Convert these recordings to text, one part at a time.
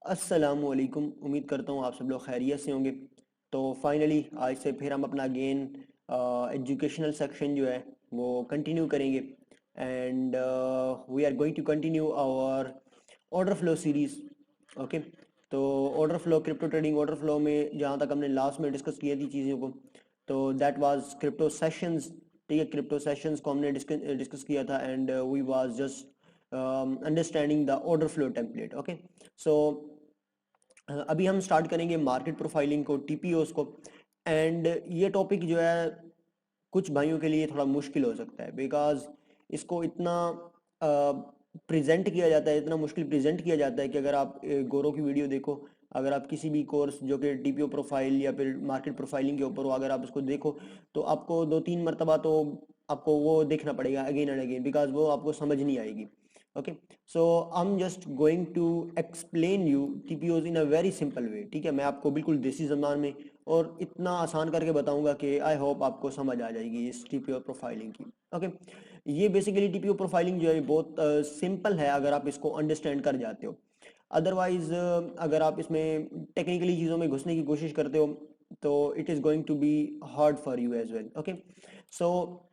अस्सलामुअलैकुम। उम्मीद करता हूँ आप सब लोग खैरियत से होंगे। तो फाइनली आज से फिर हम अपना अगेन एजुकेशनल सेक्शन जो है वो कंटिन्यू करेंगे and we are going to continue our order flow series. Okay, तो order flow, crypto trading order flow में जहाँ तक हमने लास्ट में डिस्कस किया थी चीज़ों को, तो दैट वाज क्रिप्टो सेशंस। ठीक है, क्रिप्टो सेशंस को हमने डिस्कस किया था and we was just understanding the order flow template. Okay, so अभी हम स्टार्ट करेंगे मार्केट प्रोफाइलिंग को, टीपीओस को। एंड ये टॉपिक जो है कुछ भाइयों के लिए थोड़ा मुश्किल हो सकता है, बिकॉज इसको इतना प्रेजेंट किया जाता है, इतना मुश्किल प्रेजेंट किया जाता है कि अगर आप गोरो की वीडियो देखो, अगर आप किसी भी कोर्स जो कि टीपीओ प्रोफाइल या फिर मार्केट प्रोफाइलिंग के ऊपर हो, अगर आप उसको देखो तो आपको 2-3 मरतबा तो आपको वो देखना पड़ेगा अगेन एंड अगेन, बिकॉज वो आपको समझ नहीं आएगी। Okay, so I am just going to explain you TPOs in a very simple way. ठीक है, मैं आपको बिल्कुल देसी जबान में और इतना आसान करके बताऊंगा कि आई होप आपको समझ आ जाएगी इस टीपीओ प्रोफाइलिंग की। ओके, ये बेसिकली टीपीओ प्रोफाइलिंग जो है बहुत सिंपल है अगर आप इसको अंडरस्टैंड कर जाते हो। अदरवाइज अगर आप इसमें टेक्निकली चीज़ों में घुसने की कोशिश करते हो तो it is going to be hard for you as well. Okay, so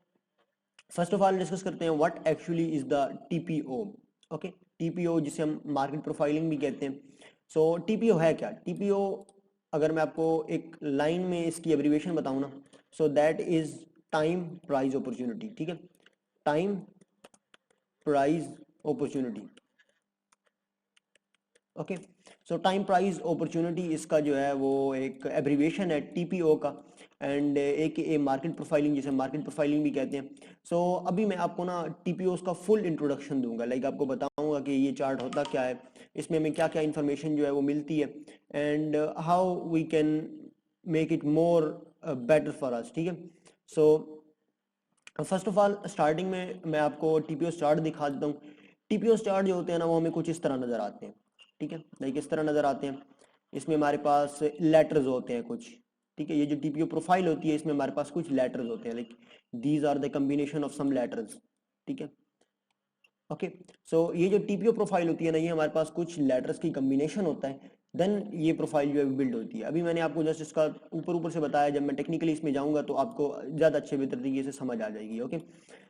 first of all discuss करते हैं what actually is the TPO. Okay, TPO जिसे हम मार्केट प्रोफाइलिंग भी कहते हैं। सो टीपीओ है क्या? टीपीओ अगर मैं आपको एक लाइन में इसकी एब्रीविएशन बताऊं ना, so that is time price opportunity. ठीक है, टाइम प्राइस अपॉर्चुनिटी। ओके, सो टाइम प्राइस अपॉर्चुनिटी इसका जो है वो एक एब्रीविएशन है टीपीओ का, एंड एक मार्केट प्रोफाइलिंग जिसे मार्केट प्रोफाइलिंग भी कहते हैं। सो अभी मैं आपको ना टीपीओ का फुल इंट्रोडक्शन दूंगा, लाइक आपको बताऊंगा कि ये चार्ट होता क्या है, इसमें हमें क्या क्या इन्फॉर्मेशन जो है वो मिलती है, and how we can make it more better for us. ठीक है, so first of all starting में मैं आपको टीपीओ चार्ट दिखा देता हूँ। टीपीओ चार्ट जो होते हैं ना वो हमें कुछ इस तरह नजर आते हैं। ठीक है, लाइक इस तरह नजर आते हैं। इसमें हमारे पास लेटर्स होते हैं कुछ। ठीक है, ये जो टीपीओ प्रोफाइल होती है इसमें हमारे पास कुछ लेटर्स होते हैं, like these are the combination of some letters. ठीक है, ओके, सो ये जो टीपीओ प्रोफाइल होती है ना, ये हमारे पास कुछ लेटर्स की कम्बिनेशन होता है, देन ये प्रोफाइल जो है बिल्ड होती है। अभी मैंने आपको जस्ट इसका ऊपर ऊपर से बताया, जब मैं टेक्निकली इसमें जाऊंगा तो आपको ज़्यादा अच्छे बेहतर तरीके से समझ आ जाएगी। Okay,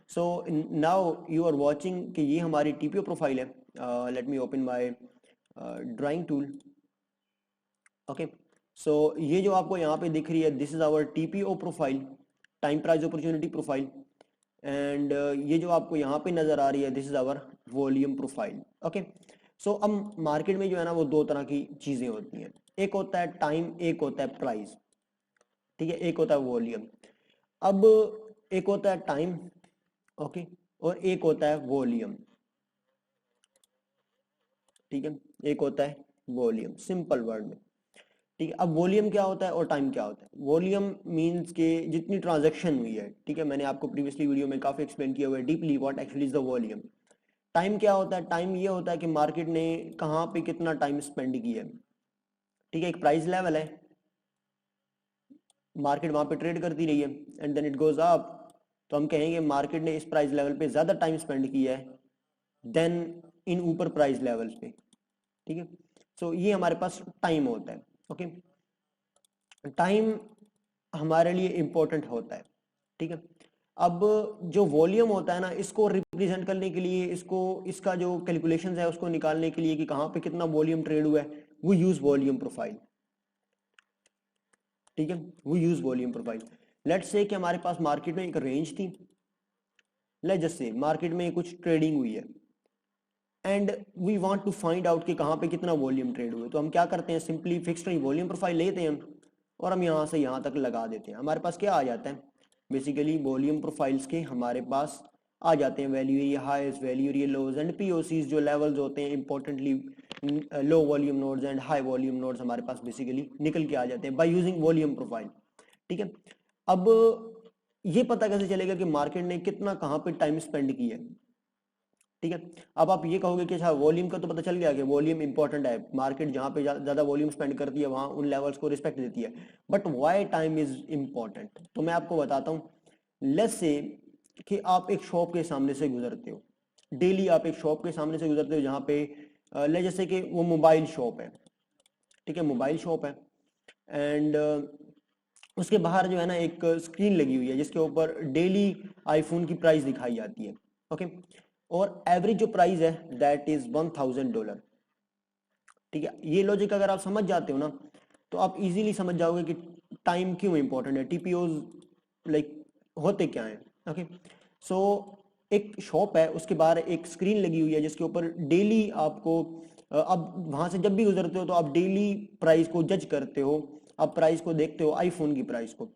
so now you are watching कि ये हमारी टीपीओ प्रोफाइल है। Let me open my drawing tool. Okay, so ये जो आपको यहाँ पे दिख रही है, this is our TPO profile, time price opportunity profile. And ये जो आपको यहाँ पे नजर आ रही है, this is our volume profile. Okay, so अब मार्केट में जो है ना वो दो तरह की चीजें होती हैं, एक होता है टाइम, एक होता है प्राइस। ठीक है, एक होता है वॉल्यूम। अब एक होता है टाइम, ओके, और एक होता है वॉल्यूम। ठीक है, एक होता है वॉल्यूम, सिंपल वर्ड में। ठीक है, अब वॉल्यूम क्या होता है और टाइम क्या होता है? वॉल्यूम मींस के जितनी ट्रांजैक्शन हुई है। ठीक है, मैंने आपको प्रीवियसली वीडियो में काफी एक्सप्लेन किया हुआ है deeply what actually is the volume. Time क्या होता है? टाइम ये होता है कि मार्केट ने कहाँ पे कितना टाइम स्पेंड किया है। ठीक है, एक प्राइस लेवल है, मार्केट वहां पे ट्रेड करती रही है and then it goes up, तो हम कहेंगे मार्केट ने इस प्राइस लेवल पे ज्यादा टाइम स्पेंड किया है देन इन ऊपर प्राइस लेवल्स पे। ठीक है, सो ये हमारे पास टाइम होता है। ओके, टाइम हमारे लिए इंपॉर्टेंट होता है। ठीक है, अब जो वॉल्यूम होता है ना, इसको रिप्रेजेंट करने के लिए, इसको इसका जो कैलकुलेशंस है उसको निकालने के लिए कि कहाँ पे कितना वॉल्यूम ट्रेड हुआ है, वो यूज वॉल्यूम प्रोफाइल। ठीक है, वो use volume profile. Let's say कि हमारे पास मार्केट में एक रेंज थी, लेट्स जस्ट से मार्केट में कुछ ट्रेडिंग हुई है and we want to find out कि कहाँ पे कितना वॉल्यूम ट्रेड हुए, तो हम क्या करते हैं, सिंपली फिक्स्ड वॉल्यूम प्रोफाइल लेते हैं और हम यहाँ से यहाँ तक लगा देते हैं। हमारे पास क्या आ जाता है, बेसिकली वॉल्यूम प्रोफाइल्स के हमारे पास आ जाते हैं value area highs, value area lows and POCs, जो लेवल्स होते हैं importantly low volume nodes and high volume nodes हमारे पास बेसिकली निकल के आ जाते हैं बाय यूजिंग वॉल्यूम प्रोफाइल। ठीक है, अब ये पता कैसे चलेगा कि मार्केट ने कितना कहाँ पे टाइम स्पेंड किया है? ठीक है, अब आप ये कहोगे कि अच्छा वॉल्यूम का तो पता चल गया कि वॉल्यूम इंपॉर्टेंट है, मार्केट जहां पे ज्यादा वॉल्यूम स्पेंड करती है वहां उन लेवल्स को रिस्पेक्ट देती है, but why time is important, तो मैं आपको बताता हूँ। लेट्स से कि आप एक शॉप के सामने से गुजरते हो, डेली आप एक शॉप के सामने से गुजरते हो जहाँ पे ले जैसे कि वो मोबाइल शॉप है। ठीक है, मोबाइल शॉप है। एंड उसके बाहर जो है ना एक स्क्रीन लगी हुई है जिसके ऊपर डेली आईफोन की प्राइस दिखाई जाती है। ओके, और एवरेज जो प्राइस है दैट इज $1000। ठीक है, ये लॉजिक अगर आप समझ जाते हो ना तो आप इजीली समझ जाओगे कि टाइम क्यों इंपॉर्टेंट है, टीपीओज लाइक होते क्या हैं। ओके, सो एक शॉप है, उसके बाहर एक स्क्रीन लगी हुई है जिसके ऊपर डेली आपको अब वहां से जब भी गुजरते हो तो आप डेली प्राइस को जज करते हो, आप प्राइस को देखते हो, आईफोन की प्राइस को।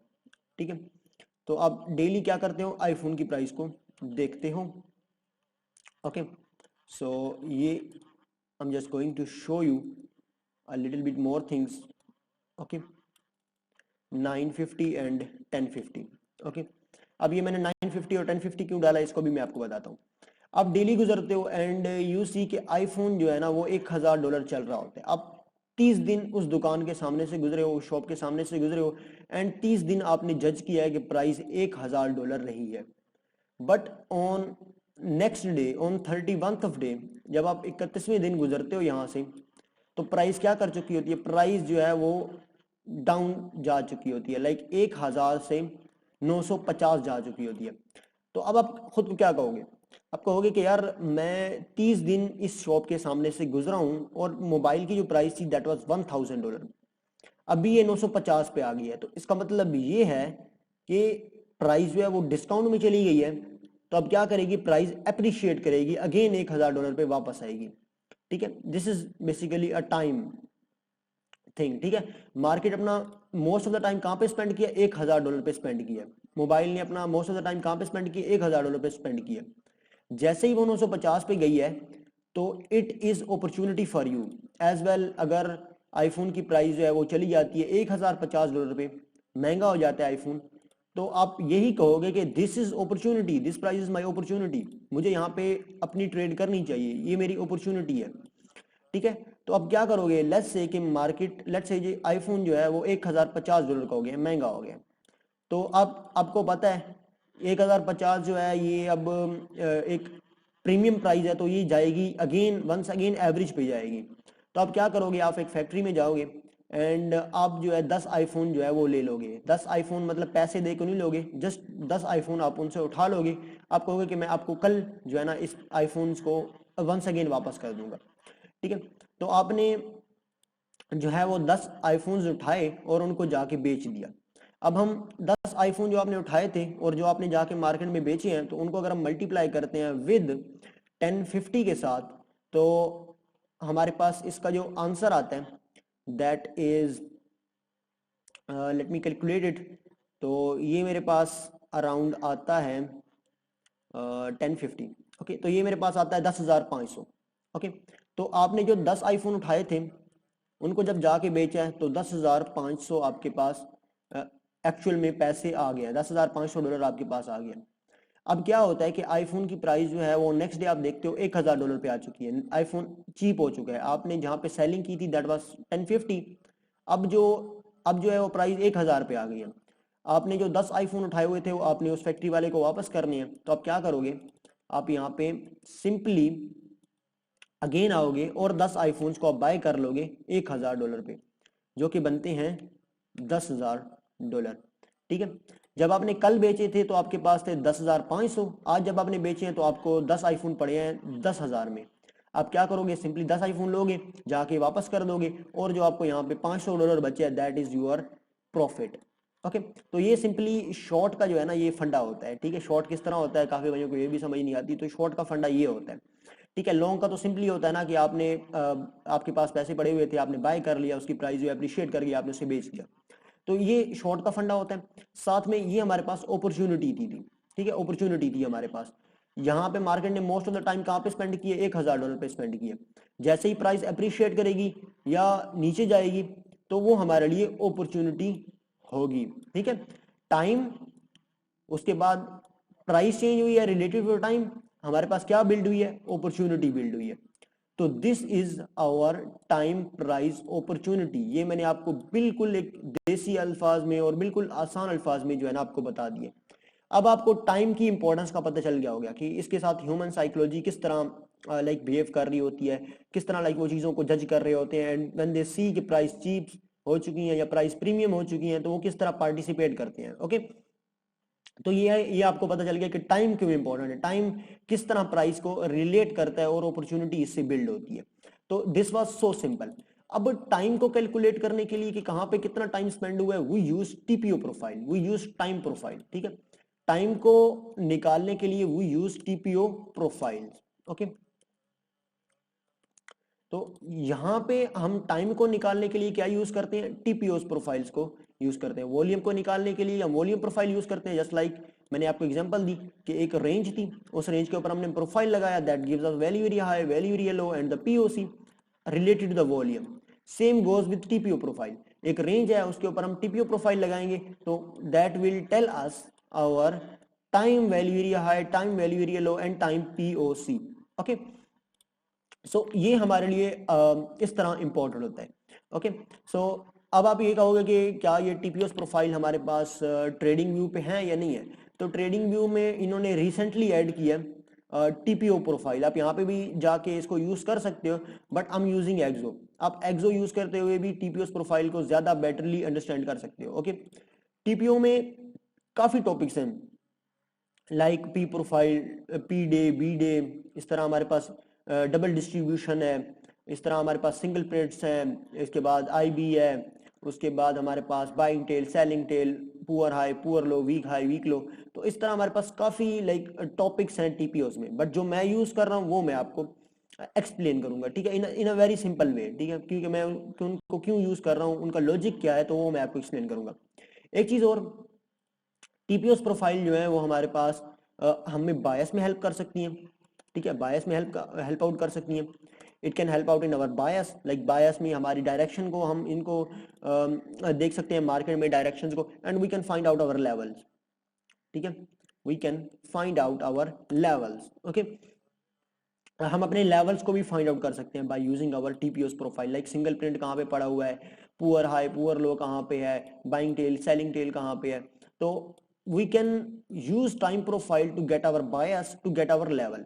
ठीक है, तो आप डेली क्या करते हो, आईफोन की प्राइस को देखते हो। ओके, सो ये I'm just going to show you a little bit more things. Okay, 950 and 1050। Okay, अब ये मैंने 950 और 1050 क्यों डाला इसको भी मैं आपको बताता हूँ। आप डेली गुजरते हो एंड यू सी के आईफोन जो है ना वो $1000 चल रहा होता है। आप 30 दिन उस दुकान के सामने से गुजरे हो, उस शॉप के सामने से गुजरे हो एंड 30 दिन आपने जज किया है कि प्राइस $1000 रही है। But on next day, on 31st of day, जब आप 31वें दिन गुजरते हो यहाँ से, तो प्राइस क्या कर चुकी होती है, प्राइस जो है वो डाउन जा चुकी होती है, लाइक 1000 से 950 जा चुकी होती है। तो अब आप खुद को क्या कहोगे, आप कहोगे कि यार मैं 30 दिन इस शॉप के सामने से गुजरा हूं और मोबाइल की जो प्राइस थी दैट वाज $1000, अभी ये 950 पे आ गई है। तो इसका मतलब ये है कि प्राइस जो है वो डिस्काउंट में चली गई है। तो अब क्या करेगी, प्राइस अप्रिशिएट करेगी, अगेन $1000 पे वापस आएगी। ठीक है, this is basically a time thing. ठीक है, मार्केट अपना मोस्ट ऑफ द टाइम कहां पे स्पेंड किया, $1000 पे स्पेंड किया। मोबाइल ने अपना मोस्ट ऑफ द टाइम कहां पे स्पेंड किया, $1000 पे स्पेंड किया। जैसे ही वो 950 पे गई है तो it is opportunity for you as well. अगर आईफोन की प्राइस जो है वो चली जाती है $1050 पे, महंगा हो जाता है आईफोन, तो आप यही कहोगे कि this is opportunity, this price is my opportunity, मुझे यहाँ पे अपनी ट्रेड करनी चाहिए, ये मेरी अपॉर्चुनिटी है। ठीक है, तो अब क्या करोगे, लेट्स से कि मार्केट, लेट्स से ये आईफोन जो है वो $1050 का हो गया, महंगा हो गया। तो अब आपको पता है 1050 जो है ये अब एक प्रीमियम प्राइस है, तो ये जाएगी अगेन, वंस अगेन एवरेज पे जाएगी। तो आप क्या करोगे, आप एक फैक्ट्री में जाओगे एंड आप जो है 10 आईफोन जो है वो ले लोगे। 10 आईफोन मतलब पैसे दे को नहीं लोगे, जस्ट 10 आईफोन आप उनसे उठा लोगे। आप कहोगे कि मैं आपको कल जो है ना इस आईफोन्स को वंस अगेन वापस कर दूंगा। ठीक है, तो आपने जो है वो 10 आईफोन्स उठाए और उनको जाके बेच दिया। अब हम 10 आईफोन जो आपने उठाए थे और जो आपने जाके मार्केट में बेचे हैं, तो उनको अगर हम मल्टीप्लाई करते हैं विद 1050 के साथ, तो हमारे पास इसका जो आंसर आता है that is, let me calculate it, तो ये मेरे पास अराउंड आता है 1050। ओके, तो ये मेरे पास आता है 10,500। ओके, तो आपने जो 10 आईफोन उठाए थे उनको जब जाके बेचा है तो 10,500 आपके पास एक्चुअल में पैसे आ गया, $10,500 आपके पास आ गया। अब क्या होता है कि आईफोन की प्राइस जो है वो नेक्स्ट डे आप देखते हो $1000 पे आ चुकी है, आईफोन चीप हो चुका है। आपने जहां पे सेलिंग की थी दैट वाज 1050, अब जो अब जो है वो प्राइस 1000 पे आ गई है। आपने जो 10 आईफोन उठाए हुए थे वो आपने उस फैक्ट्री वाले को वापस करने हैं, तो आप क्या करोगे, आप यहाँ पे सिंपली अगेन आओगे और 10 आईफोन्स को आप बाय कर लोगे $1000 पे, जो कि बनते हैं $10,000। ठीक है, जब आपने कल बेचे थे तो आपके पास थे 10,500, आज जब आपने बेचे हैं तो आपको 10 आईफोन पड़े हैं 10,000 में। आप क्या करोगे, सिंपली 10 आईफोन लोगे, जाके वापस कर दोगे, और जो आपको यहाँ पे $500 बचे हैं that is your profit. Okay, तो ये सिंपली शॉर्ट का जो है ना ये फंडा होता है। ठीक है, शॉर्ट किस तरह होता है, काफी भाइयों को ये भी समझ नहीं आती, तो शॉर्ट का फंडा ये होता है। ठीक है, लॉन्ग का तो सिंपली होता है ना कि आपने आपके पास पैसे पड़े हुए थे, आपने बाय कर लिया, उसकी प्राइस जो अप्रिशिएट कर गया, आपने उसे बेच दिया। तो ये शॉर्ट का फंडा होता है। साथ में ये हमारे पास अपॉर्चुनिटी थी। ठीक है, अपॉर्चुनिटी थी हमारे पास। यहाँ पे मार्केट ने मोस्ट ऑफ द टाइम कहाँ पे स्पेंड किए, $1000 पे स्पेंड किए। जैसे ही प्राइस अप्रिशिएट करेगी या नीचे जाएगी तो वो हमारे लिए अपॉर्चुनिटी होगी। ठीक है, टाइम, उसके बाद प्राइस चेंज हुई है रिलेटिव टू टाइम, हमारे पास क्या बिल्ड हुई है, अपॉर्चुनिटी बिल्ड हुई है। तो this is our time price opportunity. ये मैंने आपको बिल्कुल एक देसी अल्फाज में और बिल्कुल आसान अल्फाज में जो है ना आपको बता दिए। अब आपको टाइम की इंपॉर्टेंस का पता चल गया होगा कि इसके साथ ह्यूमन साइकोलॉजी किस तरह लाइक बिहेव कर रही होती है, किस तरह लाइक वो चीज़ों को जज कर रहे होते हैं, एंड व्हेन दे सी कि प्राइस चीप हो चुकी हैं या प्राइस प्रीमियम हो चुकी हैं तो वो किस तरह पार्टिसिपेट करते हैं। ओके, तो ये आपको पता चल गया कि टाइम क्यों इंपॉर्टेंट है, टाइम किस तरह प्राइस को रिलेट करता है और अपॉर्चुनिटी इससे बिल्ड होती है। तो दिस वाज सो सिंपल। अब टाइम को कैलकुलेट करने के लिए कि कहां पे कितना टाइम स्पेंड हुआ है, we use TPO profile, we use time profile. ठीक है, टाइम को निकालने के लिए we use TPO profile. Okay, तो यहाँ पे हम टाइम को निकालने के लिए क्या यूज करते हैं, टीपीओ प्रोफाइल्स को यूज करते हैं। वॉल्यूम को निकालने के लिए हम वॉल्यूम प्रोफाइल यूज करते हैं, जस्ट लाइक मैंने आपको एग्जांपल दी कि एक रेंज थी, उस रेंज के ऊपर हमने प्रोफाइल लगाया, that gives us value area high, value area low and the POC related to the volume. Same goes with TPO profile, एक रेंज है उसके ऊपर हम टीपीओ प्रोफाइल लगाएंगे तो that will tell us our time value area high, time value area low and time POC. Okay, so ये हमारे लिए इस तरह इंपॉर्टेंट होता है। ओके, सो अब आप ये कहोगे कि क्या ये टीपीओस प्रोफाइल हमारे पास ट्रेडिंग व्यू पे है या नहीं है। तो ट्रेडिंग व्यू में इन्होंने रिसेंटली ऐड किया टीपीओ प्रोफाइल, आप यहाँ पे भी जाके इसको यूज कर सकते हो, बट आई एम यूजिंग एक्सो। आप एक्सो यूज करते हुए भी टीपीओस प्रोफाइल को ज्यादा बेटरली अंडरस्टैंड कर सकते हो। ओके, टीपीओ में काफी टॉपिक्स हैं, like P profile, P day, B day, इस तरह हमारे पास डबल डिस्ट्रीब्यूशन है, इस तरह हमारे पास सिंगल प्रिंट्स हैं, इसके बाद आई बी है, उसके बाद हमारे पास buying tail, selling tail, poor high, poor low, weak high, weak low. तो इस तरह हमारे पास काफ़ी लाइक टॉपिक्स हैं टीपीओस में, बट जो मैं यूज़ कर रहा हूँ वो मैं आपको एक्सप्लेन करूंगा। ठीक है, इन अ वेरी सिंपल वे। ठीक है, क्योंकि मैं उनको क्यों यूज़ कर रहा हूँ, उनका लॉजिक क्या है, तो वो मैं आपको एक्सप्लेन करूंगा। एक चीज़ और, टीपीओस प्रोफाइल जो है वो हमारे पास हमें बायस में हेल्प कर सकती हैं। ठीक है, बायस में हेल्प आउट कर सकती हैं। It can help out in our bias, like bias में हमारी डायरेक्शन को हम इनको देख सकते हैं, मार्केट में डायरेक्शंस को, and we can find out our levels. ठीक है, we can find out our levels. Okay, हम अपने लेवल्स को भी फाइंड आउट कर सकते हैं by using our TPOs profile, like single print कहाँ पे पड़ा हुआ है, पुअर हाई पुअर लो कहाँ पे है, बाइंग टेल सेलिंग टेल कहाँ पे है। तो we can use time profile to get our bias, to get our level.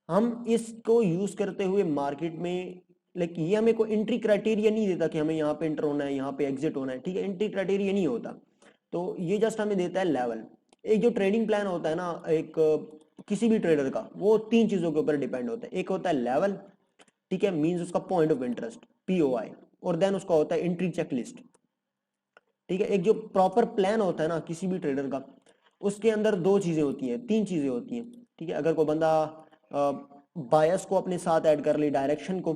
हम इसको यूज करते हुए मार्केट में, लाइक ये हमें कोई एंट्री क्राइटेरिया नहीं देता कि हमें यहाँ पे एंटर होना है, यहाँ पे एग्जिट होना है। ठीक है, एंट्री क्राइटेरिया नहीं होता, तो ये जस्ट हमें देता है लेवल। एक जो ट्रेडिंग प्लान होता है ना, एक किसी भी ट्रेडर का, वो तीन चीजों के ऊपर डिपेंड होता है। एक होता है लेवल, ठीक है, मींस उसका पॉइंट ऑफ इंटरेस्ट, पीओआई, और देन उसका होता है एंट्री चेकलिस्ट। ठीक है, एक जो प्रॉपर प्लान होता है ना किसी भी ट्रेडर का, उसके अंदर दो चीजें होती हैं, तीन चीजें होती हैं। ठीक है, अगर कोई बंदा बायस को अपने साथ ऐड कर ले, डायरेक्शन को,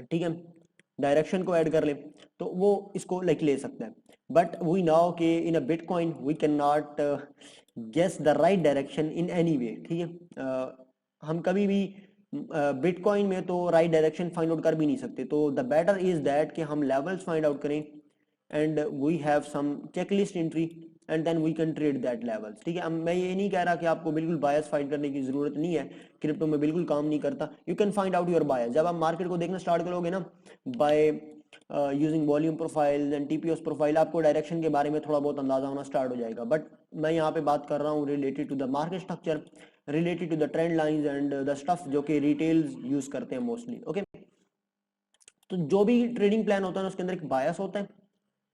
ठीक है, डायरेक्शन को ऐड कर ले, तो वो इसको लाइक ले सकता है। बट वी नाउ के in a bitcoin we can not guess the right direction in any way. ठीक है, हम कभी भी बिटकॉइन में तो राइट डायरेक्शन फाइंड आउट कर भी नहीं सकते, तो द बेटर इज दैट कि हम लेवल्स फाइंड आउट करें and we have some checklist entry and then we can trade that levels. ठीक है, मैं ये नहीं कह रहा कि आपको बिल्कुल बायस फाइंड करने की जरूरत नहीं है, क्रिप्टो में बिल्कुल काम नहीं करता। You can find out your bias, जब आप मार्केट को देखना स्टार्ट करोगे ना by using volume profile and TPOs profile, आपको डायरेक्शन के बारे में थोड़ा बहुत अंदाजा होना स्टार्ट हो जाएगा। बट मैं यहाँ पे बात कर रहा हूँ related to the market structure, related to the trend lines and the stuff जो कि रिटेल्स यूज करते हैं मोस्टली। ओके, तो जो भी ट्रेडिंग प्लान होता है उसके अंदर एक बायस होता है।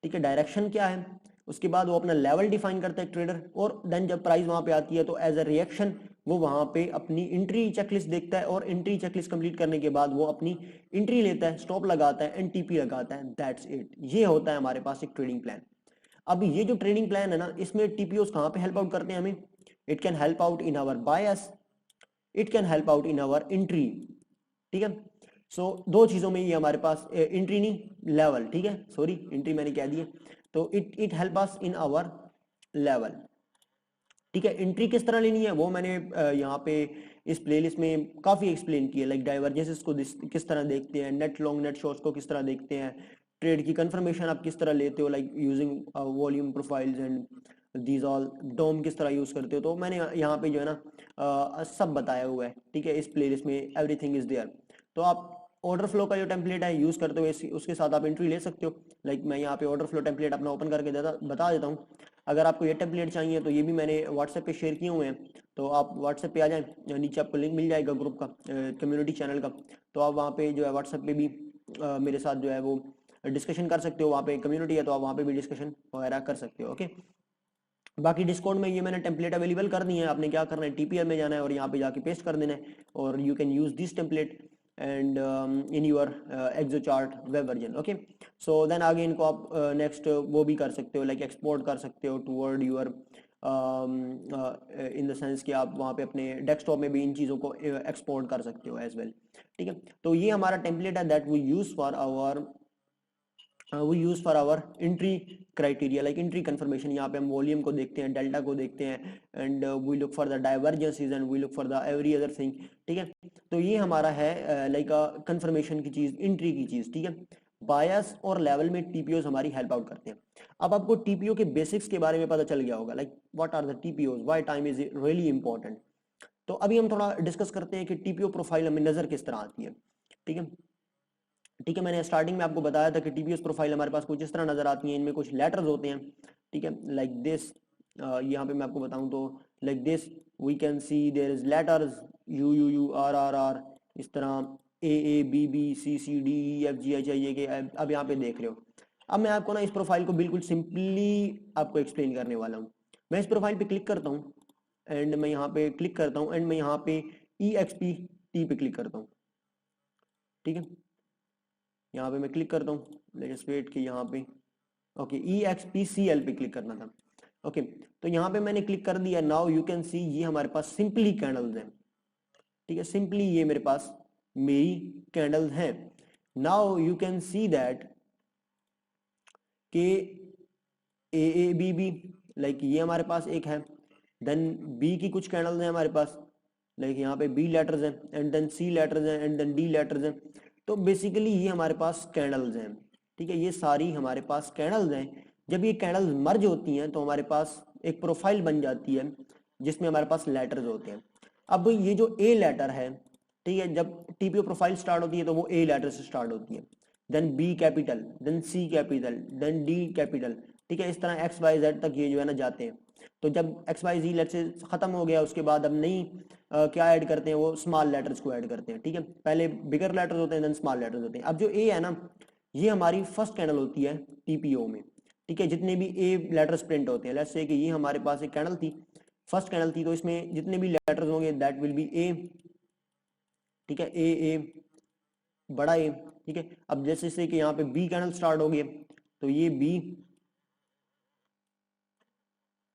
ठीक है, डायरेक्शन क्या है, उसके बाद वो अपना लेवल डिफाइन करता है ट्रेडर, और देन जब प्राइस वहां पे आती है तो एज अ रिएक्शन वो वहां पे अपनी एंट्री चेकलिस्ट देखता है, और एंट्री चेकलिस्ट कंप्लीट करने के बाद वो अपनी एंट्री लेता है, स्टॉप लगाता है, एनटीपी लगाता है। दैट्स इट, ये होता है हमारे पास एक ट्रेडिंग प्लान। अब ये जो ट्रेडिंग प्लान है ना, इसमें टीपीओस कहाँ पे हेल्प आउट करते हैं हमें, it can help out in our bias, it can help out in our entry. ठीक है, सो दो चीजों में ये हमारे पास, एंट्री नहीं लेवल, ठीक है, सॉरी एंट्री मैंने कह दिया, तो it help us in our level. ठीक है, एंट्री किस तरह लेनी है वो मैंने यहाँ पे इस प्लेलिस्ट में काफी एक्सप्लेन किया, लाइक डाइवर्जेंसेस को किस तरह देखते हैं, नेट लॉन्ग नेट शॉर्ट्स को किस तरह देखते हैं, ट्रेड की कंफर्मेशन आप किस तरह लेते हो, like using volume profiles and these all, डोम किस तरह यूज करते हो, तो मैंने यहाँ पे जो है ना सब बताया हुआ है। ठीक है, इस प्लेलिस्ट में एवरीथिंग इज देयर। तो आप ऑर्डर फ्लो का जो टेम्पलेट है यूज करते हुए उसके साथ आप एंट्री ले सकते हो। लाइक मैं यहाँ पे ऑर्डर फ्लो टेम्पलेट अपना ओपन करके बता देता हूँ। अगर आपको ये टेम्पलेट चाहिए तो ये भी मैंने व्हाट्सएप पे शेयर किए हुए हैं, तो आप व्हाट्सएप पे आ जाएं, नीचे आपको लिंक मिल जाएगा ग्रुप का, कम्युनिटी चैनल का। तो आप वहाँ पे जो है व्हाट्सएप पे भी मेरे साथ जो है वो डिस्कशन कर सकते हो। वहाँ पे कम्युनिटी है तो आप वहाँ पे भी डिस्कशन वगैरह कर सकते हो। ओके, बाकी डिस्कॉर्ड में ये मैंने टेम्पलेट अवेलेबल कर दी है। आपने क्या करना है, टीपीएल में जाना है और यहाँ पे जाके पेस्ट कर देना है, और you can use this template and in your Exocharts web version. Okay, so then आगे इनको आप नेक्स्ट वो भी कर सकते हो, लाइक एक्सपोर्ट कर सकते हो toward your in the sense कि आप वहाँ पे अपने डेस्कटॉप में भी इन चीज़ों को एक्सपोर्ट कर सकते हो एज वेल। ठीक है, तो ये हमारा टेम्पलेट है that we use for our entry criteria, like entry confirmation. यहाँ पे हम वॉल्यूम को देखते हैं, डेल्टा को देखते हैं, and we look for the divergences and we look for the every other thing. ठीक है, तो ये हमारा है लाइक कंफर्मेशन की चीज, एंट्री की चीज। ठीक है, बायस और लेवल में टीपीओज हमारी हेल्प आउट करते हैं। अब आपको टीपीओ के बेसिक्स के बारे में पता चल गया होगा, like what are the TPOs, why time is really important. तो अभी हम थोड़ा डिस्कस करते हैं कि टीपीओ प्रोफाइल हमें नजर किस तरह आती है। ठीक है, ठीक है, मैंने स्टार्टिंग में आपको बताया था कि टीपीएस प्रोफाइल हमारे पास कुछ इस तरह नजर आती है। इनमें कुछ लेटर्स होते हैं। ठीक है, लाइक दिस, यहाँ पे मैं आपको बताऊं तो like this we can see there is letters U U U R R R, इस तरह A B B C C D E F G H I J K. अब यहाँ पे देख रहे हो। अब मैं आपको ना इस प्रोफाइल को बिल्कुल सिंपली आपको एक्सप्लेन करने वाला हूँ। मैं इस प्रोफाइल पे क्लिक करता हूँ एंड मैं यहाँ पे क्लिक करता हूँ एंड मैं यहाँ पे ई एक्स पी टी पे क्लिक करता हूँ। ठीक है, यहाँ पे मैं क्लिक करता हूँ, लेट्स वेट कि यहाँ पे ओके EXPCL पे क्लिक करना था। ओके, तो यहाँ पे मैंने क्लिक कर दिया। नाउ यू कैन सी ये हमारे पास सिंपली कैंडल्स हैं। ठीक है, सिंपली ये मेरे पास मेरी कैंडल्स हैं। Now you can see that के AABB, लाइक ये हमारे पास एक है। देन बी की कुछ कैंडल्स हैं हमारे पास, लाइक यहाँ पे बी लेटर्स हैं, एंड देन सी लेटर्स हैं, एंड देन डी लेटर्स हैं। तो बेसिकली ये हमारे पास कैंडल्स हैं। ठीक है, ये सारी हमारे पास कैंडल्स हैं। जब ये कैंडल्स मर्ज होती हैं तो हमारे पास एक प्रोफाइल बन जाती है जिसमें हमारे पास लेटर्स होते हैं। अब ये जो ए लेटर है, ठीक है, जब टीपीओ प्रोफाइल स्टार्ट होती है तो वो ए लेटर से स्टार्ट होती है, देन बी कैपिटल, देन सी कैपिटल, देन डी कैपिटल। ठीक है, इस तरह एक्स वाई जेड तक ये जो है ना जाते हैं। तो जब एक्स वाई जी लेट से खत्म हो गया, उसके बाद अब नई क्या ऐड करते हैं, वो स्मॉल लेटर्स को ऐड करते हैं। ठीक है, पहले बिगर लेटर्स होते हैं, देन स्मॉल लेटर्स होते हैं। अब जो ए है ना, ये हमारी फर्स्ट कैंडल होती है टीपीओ में। ठीक है, जितने भी ए लेटर्स प्रिंट होते हैं, लेट्स से कि ये हमारे पास एक कैंडल थी, फर्स्ट कैंडल थी, तो इसमें जितने भी लेटर्स होंगे दैट विल बी ए। ठीक है, ए बड़ा ए। ठीक है, अब जैसे से कि यहाँ पे बी कैंडल स्टार्ट हो गई, तो ये बी।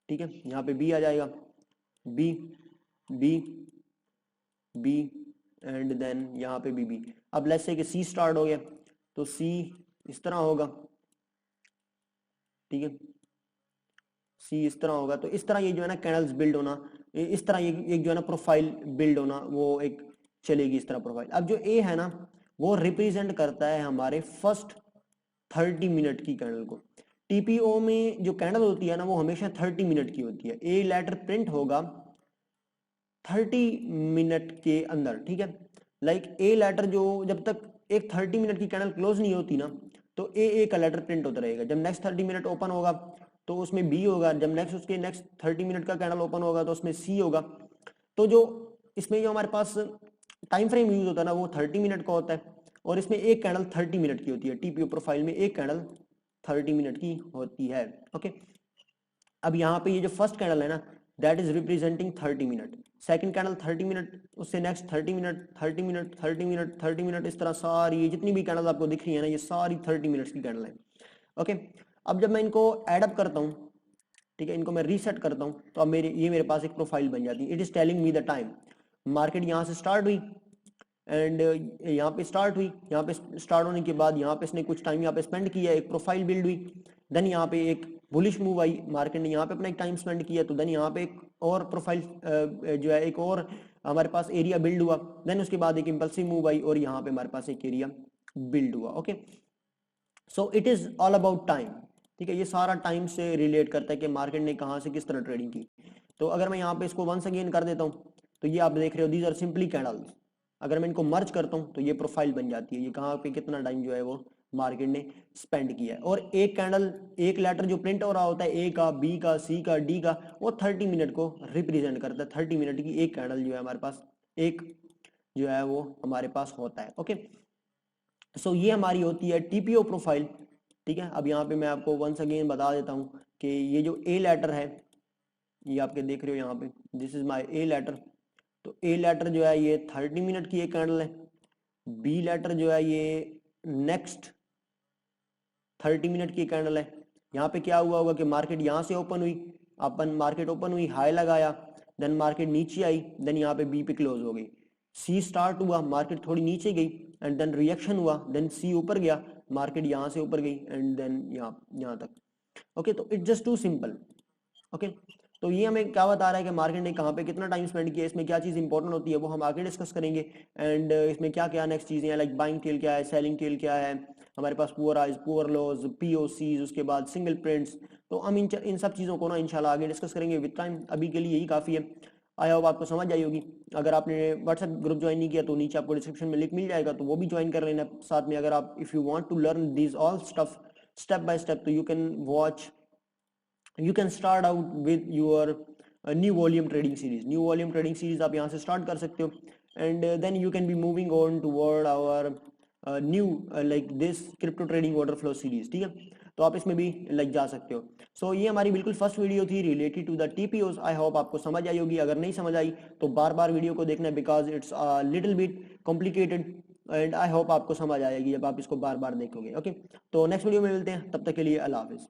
ठीक है, यहाँ पे बी आ जाएगा, B B B and then यहाँ पे बी बी। अब लेट्स से कि सी स्टार्ट हो गया, तो सी इस तरह होगा। ठीक है, सी इस तरह होगा। तो इस तरह ये जो है ना कैंडल्स बिल्ड होना, इस तरह ये एक जो है ना प्रोफाइल बिल्ड होना, वो एक चलेगी इस तरह प्रोफाइल। अब जो ए है ना, वो रिप्रेजेंट करता है हमारे फर्स्ट 30 मिनट की कैंडल को। टीपीओ में जो कैंडल होती है ना, वो हमेशा 30 मिनट की होती है। ए लेटर प्रिंट होगा 30 मिनट के अंदर। ठीक है, लाइक ए लेटर जो जब तक एक 30 मिनट की कैंडल क्लोज नहीं होती ना, तो ए का लेटर प्रिंट होता रहेगा। जब नेक्स्ट 30 मिनट ओपन होगा तो उसमें बी होगा, जब नेक्स्ट उसके नेक्स्ट 30 मिनट का कैंडल ओपन होगा तो उसमें सी होगा। तो जो इसमें जो हमारे पास टाइम फ्रेम यूज होता है ना, वो 30 मिनट का होता है, और इसमें एक कैंडल 30 मिनट की होती है। टीपीओ प्रोफाइल में एक कैंडल 30 मिनट की होती है। ओके, अब यहाँ पे ये जो फर्स्ट कैंडल है ना, that is representing 30 minute, second candle 30 minute, उससे next 30 minute, 30 minute, 30 minute, 30 minute, इस तरह सारी ये जितनी भी कैंडल आपको दिख रही है ना, ये सारी 30 मिनट्स की कैंडल है। ओके, अब जब मैं इनको एडअप करता हूँ, ठीक है, इनको मैं रीसेट करता हूँ, तो अब मेरे पास एक प्रोफाइल बन जाती है। It is telling me the time. Market यहाँ से स्टार्ट हुई एंड यहाँ पे स्टार्ट हुई, यहाँ पे स्टार्ट होने के बाद यहाँ पे इसने कुछ टाइम यहाँ पे स्पेंड किया, एक प्रोफाइल बिल्ड हुई। देन यहाँ पे एक बुलिश मूव आई, मार्केट ने यहाँ पे अपना एक टाइम स्पेंड किया, तो देन यहाँ पे एक और प्रोफाइल जो है एक और हमारे पास एरिया बिल्ड हुआ। देन उसके बाद एक इंपल्सिव मूव आई और यहाँ पे हमारे पास एक एरिया बिल्ड हुआ। Okay, so it is all about time. ठीक है, ये सारा टाइम से रिलेट करता है कि मार्केट ने कहाँ से किस तरह ट्रेडिंग की। तो अगर मैं यहाँ पे इसको वंस अगेन कर देता हूँ, तो ये आप देख रहे हो, दीज आर सिंपली कैंडल्स। अगर मैं इनको मर्ज करता हूँ तो ये प्रोफाइल बन जाती है। ये कहाँ पे कितना टाइम जो है वो मार्केट ने स्पेंड किया है। और एक कैंडल, एक लेटर जो प्रिंट हो रहा होता है, ए का, बी का, सी का, डी का, वो 30 मिनट को रिप्रेजेंट करता है। 30 मिनट की एक कैंडल जो है हमारे पास, एक जो है वो हमारे पास होता है। ओके, सो ये हमारी होती है टीपीओ प्रोफाइल। ठीक है, अब यहाँ पे मैं आपको वंस अगेन बता देता हूँ कि ये जो ए लेटर है, ये आपके देख रहे हो यहाँ पे, this is my A letter. तो ए लेटर जो है ये 30 मिनट की एक कैंडल है। बी लेटर जो है ये नेक्स्ट 30 मिनट की कैंडल है। यहाँ पे क्या हुआ होगा कि मार्केट यहाँ से ओपन हुई, अपन मार्केट ओपन हुई, हाई लगाया, देन मार्केट नीचे आई, देन यहाँ पे बी पे क्लोज हो गई। सी स्टार्ट हुआ, मार्केट थोड़ी नीचे गई एंड देन रिएक्शन हुआ, देन सी ऊपर गया, मार्केट यहाँ से ऊपर गई एंड देन यहाँ तक। ओके, तो it's just too simple. Okay, तो ये हमें क्या बता रहा है कि मार्केट ने कहाँ पे कितना टाइम स्पेंड किया, इसमें क्या चीज़ इंपॉर्टेंट होती है वो हम आगे डिस्कस करेंगे। एंड इसमें क्या क्या नेक्स्ट चीज़ें हैं, लाइक बाइंग टेल क्या है, सेलिंग टेल क्या है, हमारे पास poor highs, poor lows, POCs, उसके बाद सिंगल प्रिंट्स। तो हम इन सब चीज़ों को ना इंशाल्लाह आगे डिस्कस करेंगे विद टाइम। अभी के लिए यही काफ़ी है। आई होप आपको समझ आई होगी। अगर आपने व्हाट्सएप ग्रुप ज्वाइन नहीं किया तो नीचे आपको डिस्क्रिप्शन में लिंक मिल जाएगा, तो वो भी ज्वाइन कर लेना साथ में। अगर आप if you want to learn this all stuff step by step, तो you can start out with your new volume trading series. New volume trading series आप यहाँ से स्टार्ट कर सकते हो and then you can be moving on toward our new like this crypto trading water flow series. ठीक है, तो आप इसमें भी लाइक जा सकते हो। सो ये हमारी बिल्कुल फर्स्ट वीडियो थी related to the TPOs. I hope आपको समझ आई होगी। अगर नहीं समझ आई तो बार बार वीडियो को देखना, because it's little bit complicated and I hope आपको समझ आएगी जब आप इसको बार बार देखोगे। ओके, तो नेक्स्ट वीडियो में मिलते हैं, तब तक के लिए अल्लाह हाफिज।